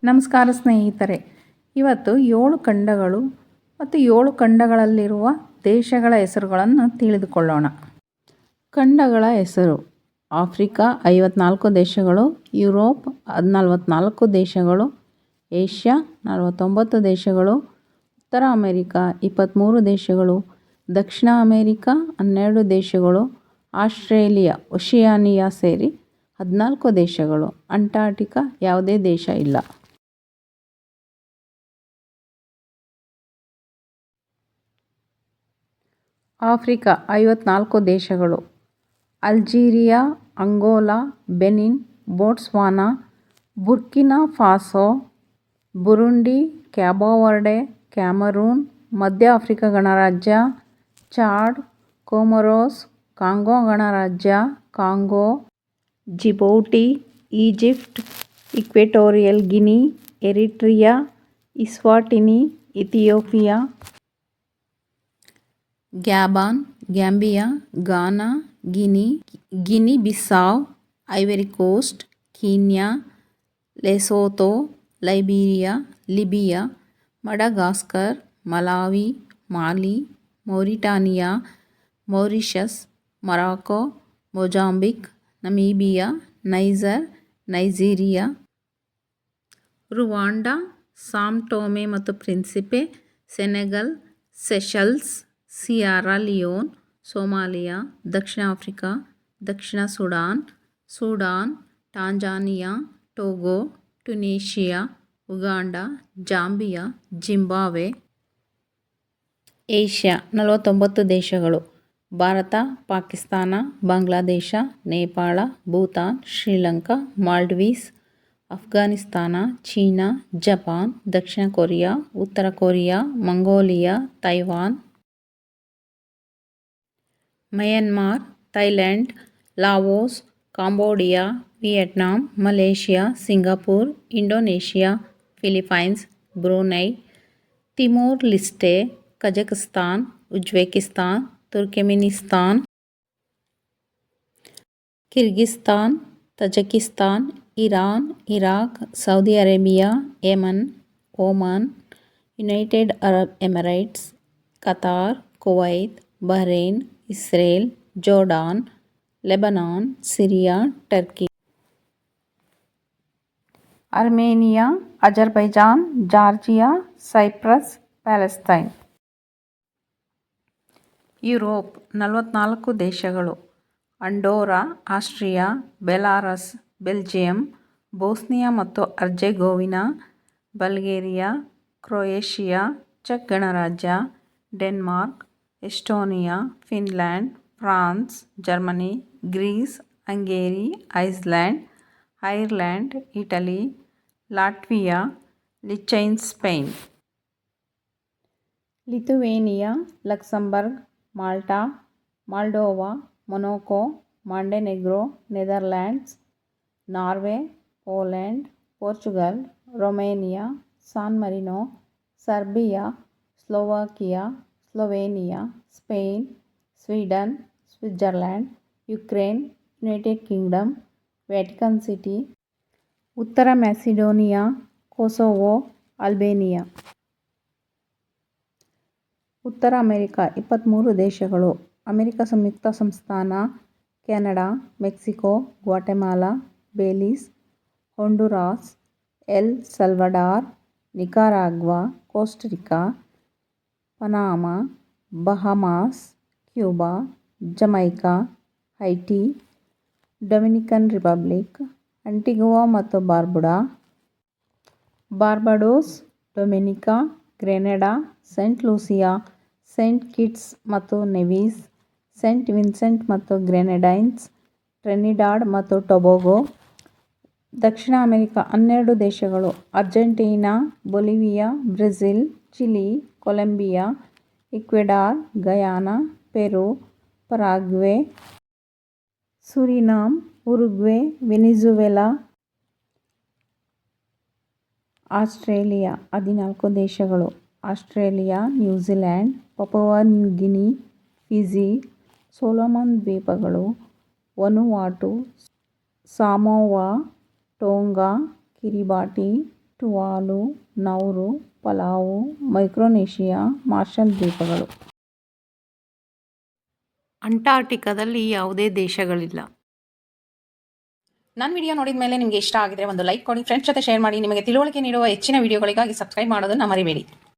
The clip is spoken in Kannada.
ನಮಸ್ಕಾರ ಸ್ನೇಹಿತರೆ, ಇವತ್ತು 7 ಖಂಡಗಳು ಮತ್ತು 7 ಖಂಡಗಳಲ್ಲಿರುವ ದೇಶಗಳ ಹೆಸರುಗಳನ್ನು ತಿಳಿದುಕೊಳ್ಳೋಣ. ಖಂಡಗಳ ಹೆಸರು: ಆಫ್ರಿಕಾ 54 ದೇಶಗಳು, ಯುರೋಪ್ 44 ದೇಶಗಳು, ಏಷ್ಯಾ 49 ದೇಶಗಳು, ಉತ್ತರ ಅಮೆರಿಕ 23 ದೇಶಗಳು, ದಕ್ಷಿಣ ಅಮೆರಿಕ 12 ದೇಶಗಳು, ಆಸ್ಟ್ರೇಲಿಯಾ ಒಷಿಯಾನಿಯಾ ಸೇರಿ 14 ದೇಶಗಳು, ಅಂಟಾರ್ಟಿಕಾ ಯಾವುದೇ ದೇಶ ಇಲ್ಲ. ಆಫ್ರಿಕಾ 54 ದೇಶಗಳು: Algeria, Angola, Benin, Botswana, Burkina Faso, Burundi, Cabo Verde, Cameroon, ಮಧ್ಯ ಆಫ್ರಿಕಾ ಗಣರಾಜ್ಯ, ಚಾಡ್, ಕೊಮೊರೊಸ್, ಕಾಂಗೋ ಗಣರಾಜ್ಯ, Congo, Djibouti, Egypt, Equatorial Guinea, Eritrea, Eswatini, Ethiopia, Gabon, Gambia, Ghana, Guinea Bissau, Ivory Coast, Kenya, Lesotho, Liberia, Libya, Madagascar, Malawi, Mali, Mauritania, Mauritius, Morocco, Mozambique, Namibia, Niger, Nigeria, Rwanda, Sao Tome ಮತ್ತು Principe, Senegal, Seychelles, Sierra Leone, Somalia, ದಕ್ಷಿಣ ಆಫ್ರಿಕಾ, ದಕ್ಷಿಣ Sudan, Tanzania, Togo, Tunisia, Uganda, Zambia, Zimbabwe. Asia 49 ದೇಶಗಳು: ಭಾರತ, ಪಾಕಿಸ್ತಾನ, ಬಾಂಗ್ಲಾದೇಶ, ನೇಪಾಳ, ಭೂತಾನ್, ಶ್ರೀಲಂಕಾ, ಮಾಲ್ಡೀವ್ಸ್, ಅಫ್ಘಾನಿಸ್ತಾನ, ಚೀನಾ, ಜಪಾನ್, ದಕ್ಷಿಣ ಕೊರಿಯಾ, ಉತ್ತರ Korea, Mongolia, Taiwan, Myanmar, Thailand, Laos, Cambodia, Vietnam, Malaysia, Singapore, Indonesia, Philippines, Brunei, Timor Leste, Kazakhstan, Uzbekistan, Turkmenistan, Kyrgyzstan, Tajikistan, Iran, Iraq, Saudi Arabia, Yemen, Oman, United Arab Emirates, Qatar, Kuwait, Bahrain, Israel, Jordan, Lebanon, Syria, Turkey, Armenia, Azerbaijan, Georgia, Cyprus, Palestine. Europe 44 ದೇಶಗಳು: Andorra, Austria, Belarus, Belgium, Bosnia ಮತ್ತು ಹರ್ಜೆಗೋವಿನಾ, ಬಲ್ಗೇರಿಯಾ, ಕ್ರೊಯೇಷಿಯಾ, ಚೆಕ್ ಗಣರಾಜ್ಯ, Denmark, Estonia, Finland, France, Germany, Greece, Hungary, Iceland, Ireland, Italy, Latvia, Liechtenstein, Spain, Lithuania, Luxembourg, Malta, Moldova, Monaco, Montenegro, Netherlands, Norway, Poland, Portugal, Romania, San Marino, Serbia, Slovakia, Slovenia, Spain, Sweden, Switzerland, Ukraine, United Kingdom, Vatican City, ಉತ್ತರ ಮ್ಯಾಸಿಡೋನಿಯಾ, ಕೊಸೊವೊ, ಅಲ್ಬೇನಿಯಾ. ಉತ್ತರ ಅಮೆರಿಕ 23 ದೇಶಗಳು: ಅಮೆರಿಕ ಸಂಯುಕ್ತ ಸಂಸ್ಥಾನ, Canada, Mexico, Guatemala, Belize, Honduras, El Salvador, Nicaragua, Costa Rica, Panama, Bahamas, Cuba, Jamaica, Haiti, Dominican Republic, Antigua ಮತ್ತು Barbados, Dominica, ಗ್ರೆನಡಾ, Saint Lucia, Saint Kitts ಮತ್ತು ನೆವಿಸ್, ಸೇಂಟ್ ವಿನ್ಸೆಂಟ್ ಮತ್ತು ಗ್ರೆನಡೈನ್ಸ್, ಟ್ರಿನಿಡಾಡ್ ಮತ್ತು ಟೊಬಾಗೊ. ದಕ್ಷಿಣ ಅಮೆರಿಕ 12 ದೇಶಗಳು: Argentina, Bolivia, Brazil, Chile, Colombia, Ecuador, Guyana, Peru, Paraguay, Suriname, Uruguay, Venezuela. Australia 14 ದೇಶಗಳು: Australia, New Zealand, Papua New Guinea, Fiji, Solomon ದ್ವೀಪಗಳು, Vanuatu, Samoa, Tonga, Kiribati, Tuvalu, Nauru, Palau, Micronesia, Marshall ದ್ವೀಪಗಳು. ಅಂಟಾರ್ಟಿಕಾದಲ್ಲಿ ಯಾವುದೇ ದೇಶಗಳಿಲ್ಲ. ನನ್ನ ವಿಡಿಯೋ ನೋಡಿದ ಮೇಲೆ ನಿಮಗೆ ಇಷ್ಟ ಆಗಿದ್ರೆ ಒಂದು ಲೈಕ್ ಕೊಡಿ, ಫ್ರೆಂಡ್ಸ್ ಜೊತೆ ಶೇರ್ ಮಾಡಿ. ನಿಮಗೆ ತಿಳುವಳಿಕೆ ನೀಡುವ ಹೆಚ್ಚಿನ ವಿಡಿಯೋಗಳಿಗಾಗಿ ಸಬ್ಸ್ಕ್ರೈಬ್ ಮಾಡೋದನ್ನು ಮರಿಬೇಡಿ.